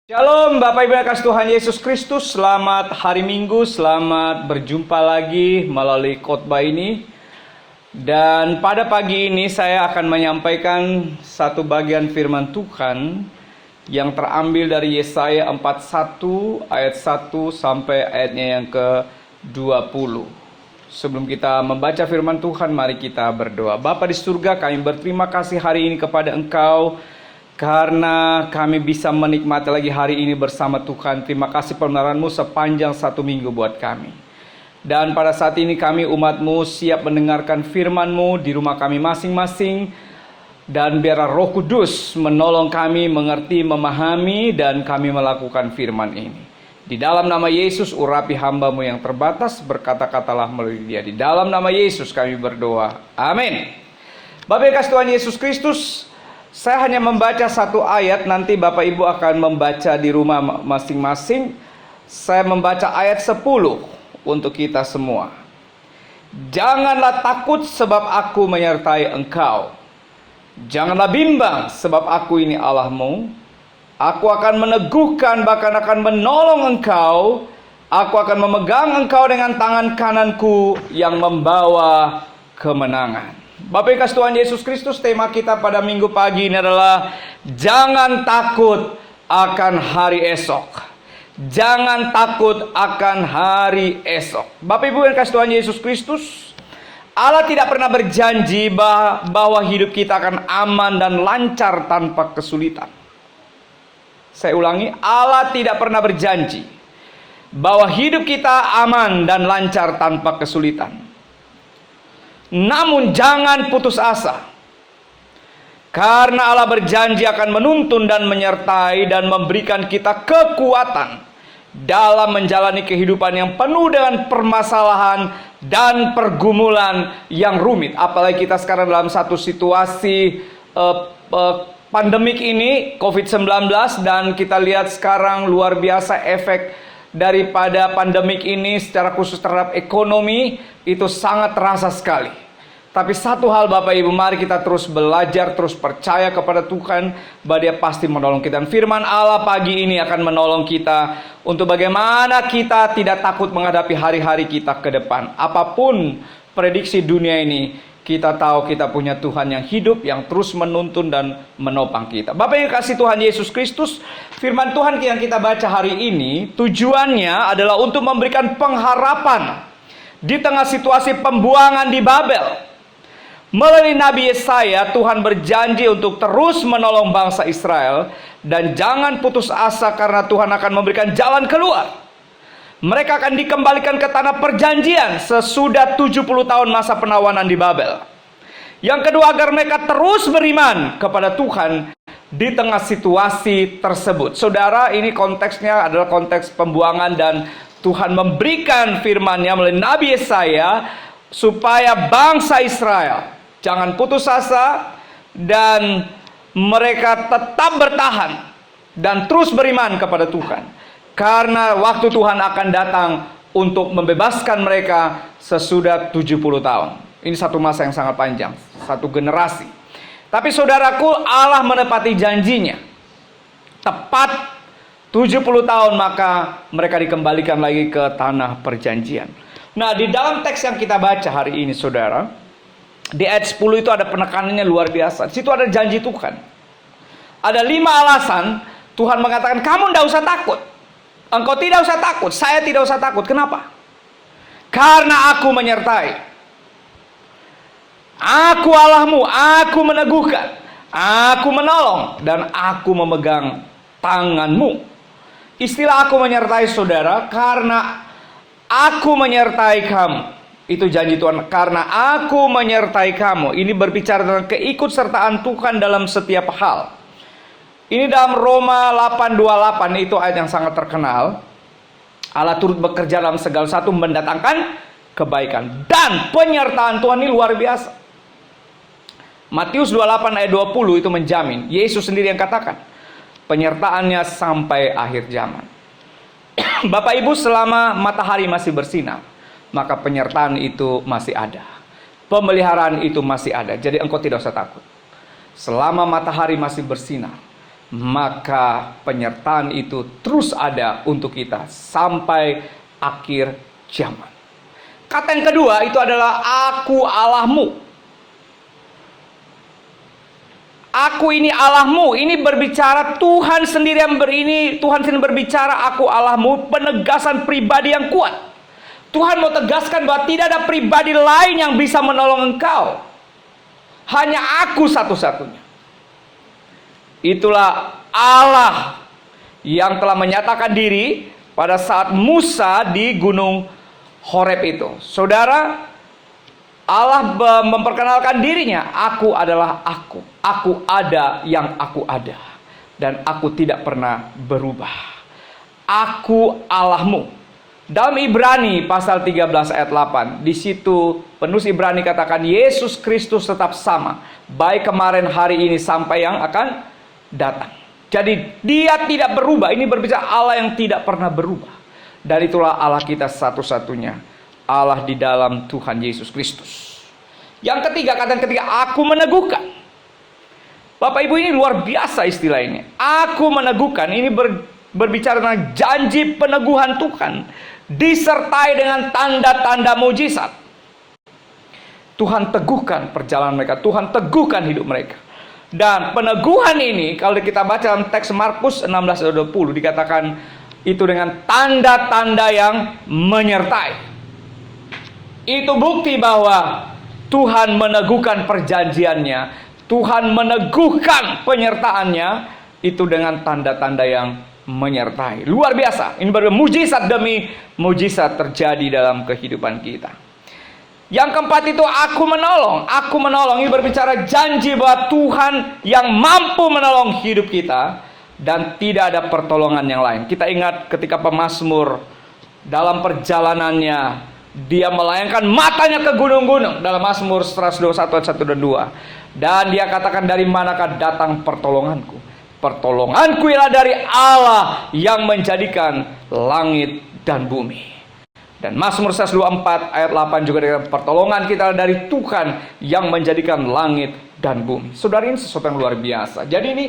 Shalom Bapak Ibu yang kasih Tuhan Yesus Kristus. Selamat hari Minggu, selamat berjumpa lagi melalui khotbah ini. Dan pada pagi ini saya akan menyampaikan satu bagian firman Tuhan yang terambil dari Yesaya 41 ayat 1 sampai ayatnya yang ke-20. Sebelum kita membaca firman Tuhan, mari kita berdoa. Bapa di surga, kami berterima kasih hari ini kepada Engkau karena kami bisa menikmati lagi hari ini bersama Tuhan. Terima kasih pemeliharaan-Mu sepanjang satu minggu buat kami. Dan pada saat ini kami umat-Mu siap mendengarkan firman-Mu di rumah kami masing-masing. Dan biarlah Roh Kudus menolong kami mengerti, memahami, dan kami melakukan firman ini. Di dalam nama Yesus urapi hamba-Mu yang terbatas, berkata-katalah melalui Dia. Di dalam nama Yesus kami berdoa. Amin. Bapak yang kasih Tuhan Yesus Kristus, saya hanya membaca satu ayat, nanti Bapak Ibu akan membaca di rumah masing-masing. Saya membaca ayat 10 untuk kita semua. Janganlah takut sebab aku menyertai engkau. Janganlah bimbang sebab aku ini Allahmu. Aku akan meneguhkan, bahkan akan menolong engkau. Aku akan memegang engkau dengan tangan kananku yang membawa kemenangan. Bapak yang kasih Tuhan Yesus Kristus, tema kita pada minggu pagi ini adalah jangan takut akan hari esok. Jangan takut akan hari esok. Bapak Ibu yang kasih Tuhan Yesus Kristus, Allah tidak pernah berjanji bahwa hidup kita akan aman dan lancar tanpa kesulitan. Saya ulangi, Allah tidak pernah berjanji bahwa hidup kita aman dan lancar tanpa kesulitan. Namun jangan putus asa, karena Allah berjanji akan menuntun dan menyertai dan memberikan kita kekuatan dalam menjalani kehidupan yang penuh dengan permasalahan dan pergumulan yang rumit. Apalagi kita sekarang dalam satu situasi pandemik ini, COVID-19, dan kita lihat sekarang luar biasa efek daripada pandemik ini secara khusus terhadap ekonomi itu sangat terasa sekali. Tapi satu hal Bapak Ibu, mari kita terus belajar, terus percaya kepada Tuhan bahwa Dia pasti menolong kita. Dan firman Allah pagi ini akan menolong kita untuk bagaimana kita tidak takut menghadapi hari-hari kita ke depan. Apapun prediksi dunia ini, kita tahu kita punya Tuhan yang hidup, yang terus menuntun dan menopang kita. Bapak yang kasih Tuhan Yesus Kristus, firman Tuhan yang kita baca hari ini tujuannya adalah untuk memberikan pengharapan di tengah situasi pembuangan di Babel. Melalui Nabi Yesaya, Tuhan berjanji untuk terus menolong bangsa Israel. Dan jangan putus asa karena Tuhan akan memberikan jalan keluar. Mereka akan dikembalikan ke tanah perjanjian sesudah 70 tahun masa penawanan di Babel. Yang kedua, agar mereka terus beriman kepada Tuhan di tengah situasi tersebut. Saudara, ini konteksnya adalah konteks pembuangan, dan Tuhan memberikan firman-Nya melalui Nabi Yesaya supaya bangsa Israel jangan putus asa dan mereka tetap bertahan dan terus beriman kepada Tuhan. Karena waktu Tuhan akan datang untuk membebaskan mereka sesudah 70 tahun. Ini satu masa yang sangat panjang, satu generasi. Tapi saudaraku, Allah menepati janjinya. Tepat 70 tahun maka mereka dikembalikan lagi ke tanah perjanjian. Nah, di dalam teks yang kita baca hari ini saudara, di ayat 10 itu ada penekanannya luar biasa. Di situ ada janji Tuhan. Ada 5 alasan Tuhan mengatakan kamu tidak usah takut. Engkau tidak usah takut, saya tidak usah takut. Kenapa? Karena aku menyertai. Aku Allahmu, aku meneguhkan, aku menolong, dan aku memegang tanganmu. Istilah aku menyertai saudara, karena aku menyertai kamu. Itu janji Tuhan, karena aku menyertai kamu. Ini berbicara tentang keikutsertaan Tuhan dalam setiap hal. Ini dalam Roma 8:28, itu ayat yang sangat terkenal. Allah turut bekerja dalam segala sesuatu mendatangkan kebaikan. Dan penyertaan Tuhan ini luar biasa. Matius 28 ayat 20 itu menjamin. Yesus sendiri yang katakan, penyertaannya sampai akhir zaman. Bapak Ibu, selama matahari masih bersinar, maka penyertaan itu masih ada. Pemeliharaan itu masih ada. Jadi engkau tidak usah takut. Selama matahari masih bersinar, maka penyertaan itu terus ada untuk kita sampai akhir zaman. Kata yang kedua itu adalah aku Allahmu. Aku ini Allahmu. Ini berbicara Tuhan sendiri Tuhan sendiri berbicara aku Allahmu, penegasan pribadi yang kuat. Tuhan mau tegaskan bahwa tidak ada pribadi lain yang bisa menolong engkau. Hanya aku satu-satunya. Itulah Allah yang telah menyatakan diri pada saat Musa di Gunung Horeb itu. Saudara, Allah memperkenalkan dirinya. Aku adalah aku. Aku ada yang aku ada. Dan aku tidak pernah berubah. Aku Allahmu. Dalam Ibrani pasal 13 ayat 8, di situ penulis Ibrani katakan Yesus Kristus tetap sama, baik kemarin, hari ini, sampai yang akan datang. Jadi dia tidak berubah. Ini berbicara Allah yang tidak pernah berubah. Dan itulah Allah kita satu-satunya, Allah di dalam Tuhan Yesus Kristus. Yang ketiga, kata yang ketiga, aku meneguhkan. Bapak Ibu, ini luar biasa istilah ini. Aku meneguhkan, ini berbicara tentang janji peneguhan Tuhan, disertai dengan tanda-tanda mujizat. Tuhan teguhkan perjalanan mereka, Tuhan teguhkan hidup mereka. Dan peneguhan ini, kalau kita baca dalam teks Markus 16:20, dikatakan itu dengan tanda-tanda yang menyertai. Itu bukti bahwa Tuhan meneguhkan perjanjiannya, Tuhan meneguhkan penyertaannya, itu dengan tanda-tanda yang menyertai. Luar biasa. Ini baru mujizat demi mujizat terjadi dalam kehidupan kita. Yang keempat itu aku menolong. Aku menolong, ini berbicara janji bahwa Tuhan yang mampu menolong hidup kita dan tidak ada pertolongan yang lain. Kita ingat ketika pemazmur dalam perjalanannya, dia melayangkan matanya ke gunung-gunung dalam Mazmur 121 ayat 1 dan 2. Dan dia katakan, dari manakah datang pertolonganku? Pertolonganku ialah dari Allah yang menjadikan langit dan bumi. Dan Mazmur 124 ayat 8 juga dikatakan, pertolongan kita dari Tuhan yang menjadikan langit dan bumi. Saudara, ini sesuatu yang luar biasa. Jadi ini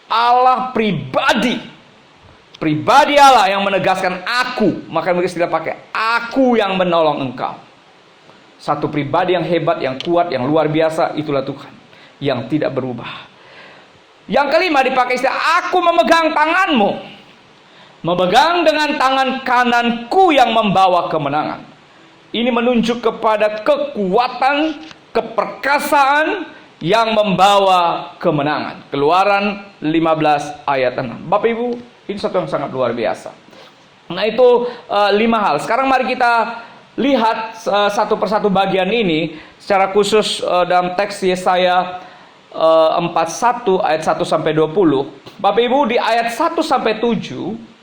Allah pribadi Allah yang menegaskan aku. Maka mungkin tidak pakai aku yang menolong engkau. Satu pribadi yang hebat, yang kuat, yang luar biasa, itulah Tuhan yang tidak berubah. Yang kelima dipakai istilah aku memegang tanganmu. Memegang dengan tangan kananku yang membawa kemenangan. Ini menunjuk kepada kekuatan, keperkasaan yang membawa kemenangan. Keluaran 15 ayat 6. Bapak Ibu, ini satu yang sangat luar biasa. Nah, itu 5 hal. Sekarang mari kita lihat satu persatu bagian ini secara khusus dalam teks Yesaya 41 ayat 1 sampai 20. Bapak Ibu, di ayat 1 sampai 7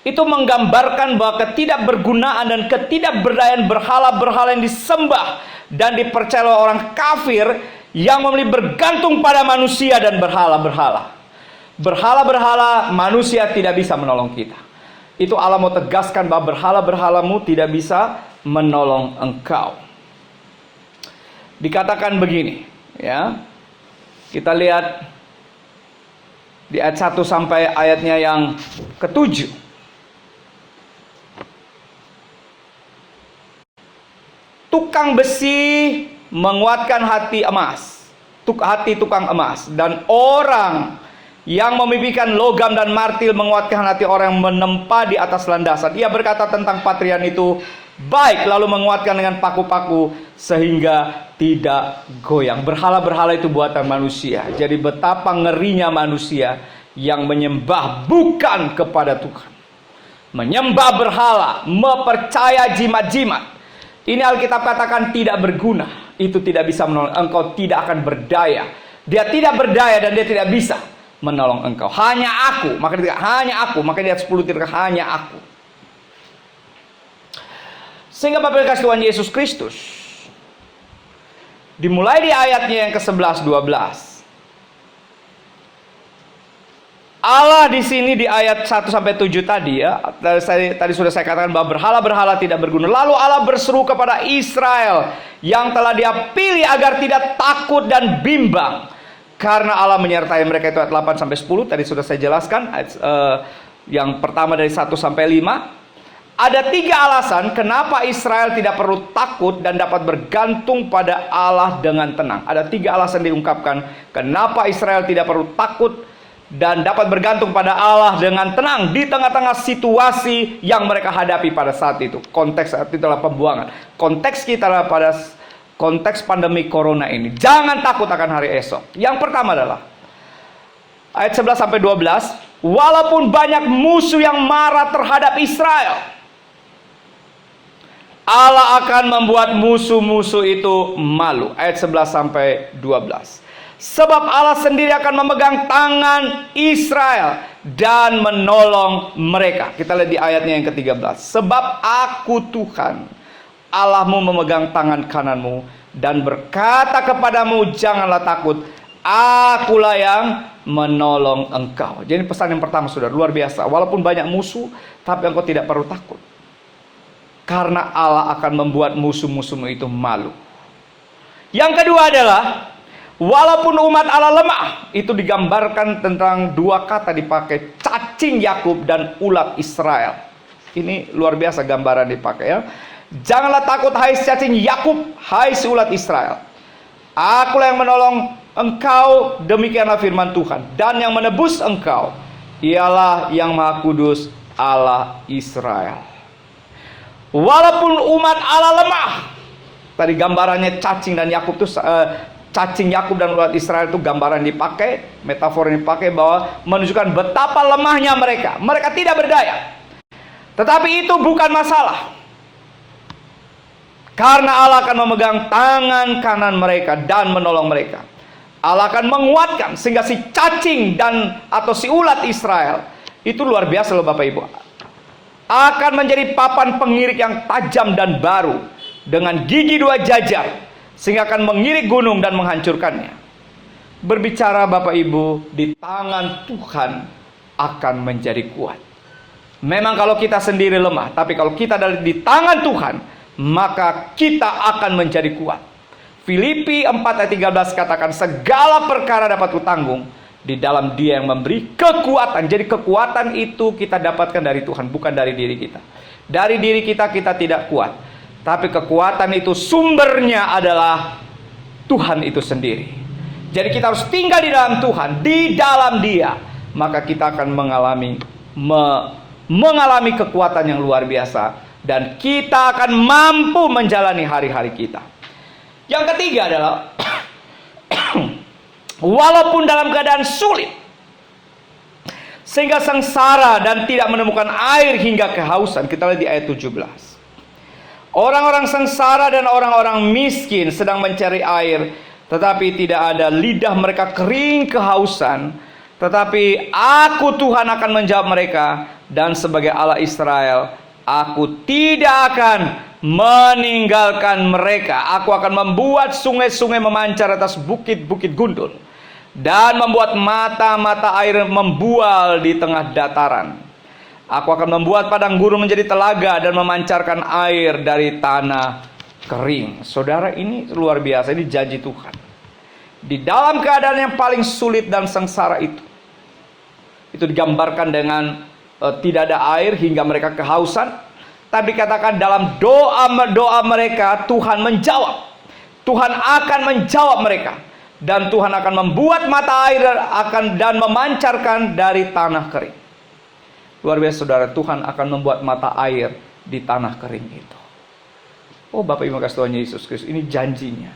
itu menggambarkan bahwa ketidakbergunaan dan ketidakberdayaan berhala-berhala yang disembah dan dipercaya oleh orang kafir yang memilih bergantung pada manusia dan berhala-berhala. Berhala-berhala manusia tidak bisa menolong kita. Itu Allah mau tegaskan bahwa berhala-berhalamu tidak bisa menolong engkau. Dikatakan begini, ya. Kita lihat di ayat 1 sampai ayatnya yang ke-7. Tukang besi menguatkan hati emas, hati tukang emas, dan orang yang memimpikan logam dan martil menguatkan hati orang yang menempa di atas landasan. Ia berkata tentang patrian itu baik, lalu menguatkan dengan paku-paku sehingga tidak goyang. Berhala-berhala itu buatan manusia. Jadi betapa ngerinya manusia yang menyembah bukan kepada Tuhan, menyembah berhala, mempercaya jimat-jimat. Ini Alkitab katakan tidak berguna. Itu tidak bisa menolong engkau, tidak akan berdaya. Dia tidak berdaya dan dia tidak bisa menolong engkau. Hanya aku. Maka dia hanya aku. Maka dia 10 titik hanya aku. Sehingga Bapak kasih Tuhan Yesus Kristus, dimulai di ayatnya yang ke-11 12. Allah di sini di ayat 1 sampai 7 tadi, ya. Tadi sudah saya katakan bahwa berhala-berhala tidak berguna. Lalu Allah berseru kepada Israel yang telah Dia pilih agar tidak takut dan bimbang. Karena Allah menyertai mereka, itu ayat 8 sampai 10 tadi sudah saya jelaskan. Yang pertama dari 1 sampai 5. Ada 3 alasan kenapa Israel tidak perlu takut dan dapat bergantung pada Allah dengan tenang. Ada 3 alasan diungkapkan kenapa Israel tidak perlu takut dan dapat bergantung pada Allah dengan tenang di tengah-tengah situasi yang mereka hadapi pada saat itu. Konteks saat itu adalah pembuangan. Konteks kita adalah pada konteks pandemi corona ini. Jangan takut akan hari esok. Yang pertama adalah ayat 11 sampai 12. Walaupun banyak musuh yang marah terhadap Israel, Allah akan membuat musuh-musuh itu malu. Ayat 11 sampai 12. Sebab Allah sendiri akan memegang tangan Israel dan menolong mereka. Kita lihat di ayatnya yang ke-13. Sebab aku Tuhan Allahmu memegang tangan kananmu dan berkata kepadamu, janganlah takut, akulah yang menolong engkau. Jadi pesan yang pertama, saudara, luar biasa. Walaupun banyak musuh, tapi engkau tidak perlu takut. Karena Allah akan membuat musuh-musuhmu itu malu. Yang kedua adalah, walaupun umat Allah lemah, itu digambarkan tentang 2 kata dipakai, cacing Yakub dan ulat Israel. Ini luar biasa gambaran dipakai ya. Janganlah takut hai cacing Yakub, hai ulat Israel. Akulah yang menolong engkau, demikianlah firman Tuhan. Dan yang menebus engkau, ialah yang Maha Kudus, Allah Israel. Walaupun umat Allah lemah, tadi gambarannya cacing dan Yakub itu cacing Yakub dan ulat Israel itu gambaran dipakai, metafor yang dipakai bahwa menunjukkan betapa lemahnya mereka. Mereka tidak berdaya. Tetapi itu bukan masalah. Karena Allah akan memegang tangan kanan mereka dan menolong mereka. Allah akan menguatkan sehingga si cacing dan atau si ulat Israel itu luar biasa loh Bapak Ibu. Akan menjadi papan pengirik yang tajam dan baru dengan gigi 2 jajar sehingga akan mengirik gunung dan menghancurkannya. Berbicara Bapak Ibu, di tangan Tuhan akan menjadi kuat. Memang kalau kita sendiri lemah, tapi kalau kita ada di tangan Tuhan, maka kita akan menjadi kuat. Filipi 4 ayat 13 katakan, segala perkara dapat kutanggung di dalam Dia yang memberi kekuatan. Jadi kekuatan itu kita dapatkan dari Tuhan, bukan dari diri kita. Dari diri kita, kita tidak kuat. Tapi kekuatan itu sumbernya adalah Tuhan itu sendiri. Jadi kita harus tinggal di dalam Tuhan, di dalam Dia. Maka kita akan mengalami kekuatan yang luar biasa. Dan kita akan mampu menjalani hari-hari kita. Yang ketiga adalah walaupun dalam keadaan sulit, sehingga sengsara dan tidak menemukan air hingga kehausan. Kita lihat di ayat 17. Orang-orang sengsara dan orang-orang miskin sedang mencari air, tetapi tidak ada, lidah mereka kering kehausan. Tetapi aku Tuhan akan menjawab mereka, dan sebagai Allah Israel, aku tidak akan meninggalkan mereka. Aku akan membuat sungai-sungai memancar atas bukit-bukit gundul, dan membuat mata-mata air membual di tengah dataran. Aku akan membuat padang gurun menjadi telaga dan memancarkan air dari tanah kering. Saudara, ini luar biasa. Ini janji Tuhan. Di dalam keadaan yang paling sulit dan sengsara itu digambarkan dengan tidak ada air hingga mereka kehausan. Tapi katakan dalam doa mereka Tuhan menjawab. Tuhan akan menjawab mereka. Dan Tuhan akan membuat mata air dan memancarkan dari tanah kering. Luar biasa saudara, Tuhan akan membuat mata air di tanah kering itu. Oh Bapak Ibu kasih Tuhan Yesus Kristus, ini janjinya.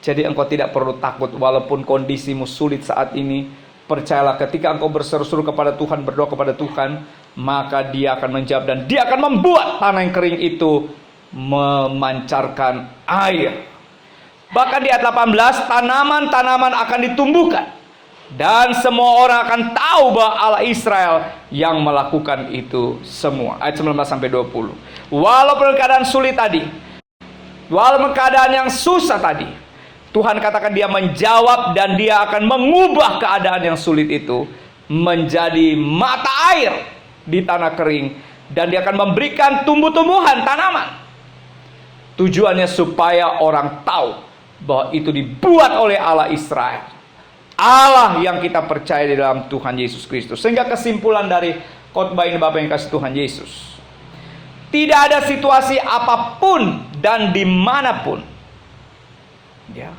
Jadi engkau tidak perlu takut walaupun kondisimu sulit saat ini. Percayalah, ketika engkau berseru-seru kepada Tuhan, berdoa kepada Tuhan, maka Dia akan menjawab dan Dia akan membuat tanah yang kering itu memancarkan air. Bahkan di ayat 18, tanaman-tanaman akan ditumbuhkan dan semua orang akan tahu bahwa Allah Israel yang melakukan itu semua. Ayat 19 sampai 20. Walaupun keadaan sulit tadi, walaupun keadaan yang susah tadi, Tuhan katakan Dia menjawab dan Dia akan mengubah keadaan yang sulit itu menjadi mata air di tanah kering, dan Dia akan memberikan tumbuh-tumbuhan, tanaman. Tujuannya supaya orang tahu bahwa itu dibuat oleh Allah Israel. Allah yang kita percaya di dalam Tuhan Yesus Kristus. Sehingga kesimpulan dari khotbah ini Bapak yang kasih Tuhan Yesus, tidak ada situasi apapun dan dimanapun, ya,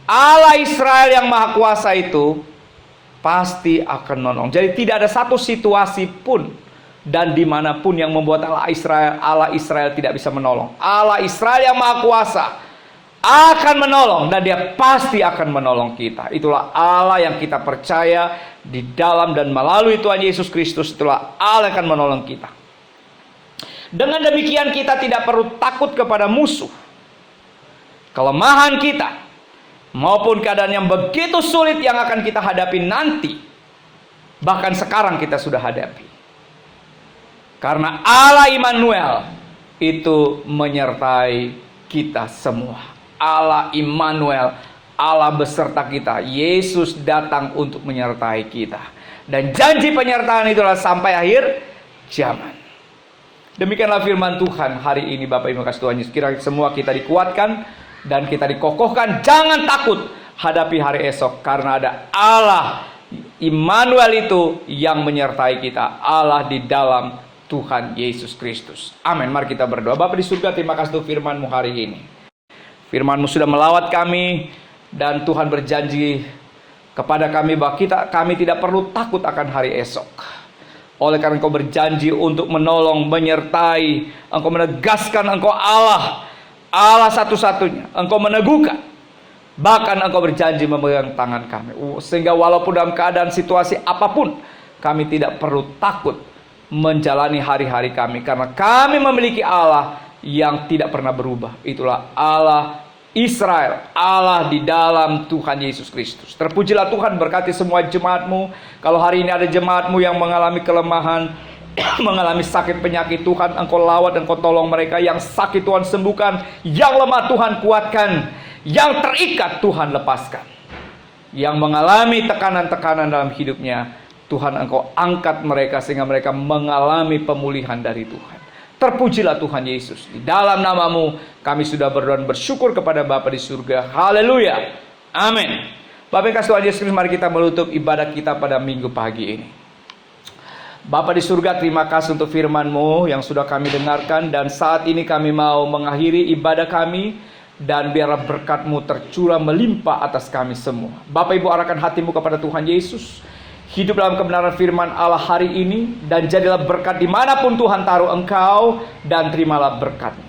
Allah Israel yang Maha Kuasa itu pasti akan menolong. Jadi tidak ada satu situasi pun dan dimanapun yang membuat Allah Israel tidak bisa menolong. Allah Israel yang Maha Kuasa akan menolong, dan Dia pasti akan menolong kita. Itulah Allah yang kita percaya di dalam dan melalui Tuhan Yesus Kristus. Itulah Allah yang akan menolong kita. Dengan demikian kita tidak perlu takut kepada musuh, kelemahan kita, maupun keadaan yang begitu sulit yang akan kita hadapi nanti. Bahkan sekarang kita sudah hadapi. Karena Allah Immanuel itu menyertai kita semua. Allah Immanuel, Allah beserta kita. Yesus datang untuk menyertai kita. Dan janji penyertaan itulah sampai akhir zaman. Demikianlah firman Tuhan hari ini Bapak Ibu kasih Tuhan Yesus. Kiranya semua kita dikuatkan dan kita dikokohkan. Jangan takut hadapi hari esok, karena ada Allah Immanuel itu yang menyertai kita. Allah di dalam Tuhan Yesus Kristus. Amin. Mari kita berdoa. Bapa di surga, terima kasih untuk firman-Mu hari ini. Firman-Mu sudah melawat kami, dan Tuhan berjanji kepada kami bahwa kami tidak perlu takut akan hari esok. Oleh karena Engkau berjanji untuk menolong, menyertai, Engkau menegaskan Engkau Allah satu-satunya. Engkau meneguhkan, bahkan Engkau berjanji memegang tangan kami. Sehingga walaupun dalam keadaan situasi apapun, kami tidak perlu takut menjalani hari-hari kami, karena kami memiliki Allah yang tidak pernah berubah. Itulah Allah Israel, Allah di dalam Tuhan Yesus Kristus. Terpujilah Tuhan, berkati semua jemaat-Mu. Kalau hari ini ada jemaat-Mu yang mengalami kelemahan, mengalami sakit penyakit, Tuhan Engkau lawat, Engkau tolong mereka. Yang sakit Tuhan sembuhkan, yang lemah Tuhan kuatkan, yang terikat Tuhan lepaskan, yang mengalami tekanan-tekanan dalam hidupnya, Tuhan Engkau angkat mereka sehingga mereka mengalami pemulihan dari Tuhan. Terpujilah Tuhan Yesus. Di dalam nama-Mu kami sudah berdoa dan bersyukur kepada Bapa di surga. Haleluya. Amin. Bapak yang kasih Tuhan Yesus, mari kita menutup ibadah kita pada minggu pagi ini. Bapa di surga, terima kasih untuk firman-Mu yang sudah kami dengarkan. Dan saat ini kami mau mengakhiri ibadah kami, dan biarlah berkat-Mu tercurah melimpah atas kami semua. Bapak Ibu, arahkan hatimu kepada Tuhan Yesus. Hidup dalam kebenaran firman Allah hari ini, dan jadilah berkat dimanapun Tuhan taruh engkau, dan terimalah berkatnya.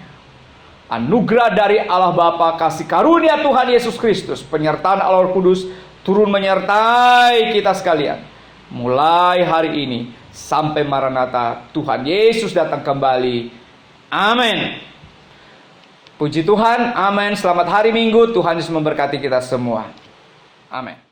Anugerah dari Allah Bapa, kasih karunia Tuhan Yesus Kristus, penyertaan Allah Roh Kudus turun menyertai kita sekalian, mulai hari ini sampai Maranatha Tuhan Yesus datang kembali. Amin. Puji Tuhan. Amin. Selamat hari Minggu. Tuhan Yesus memberkati kita semua. Amin.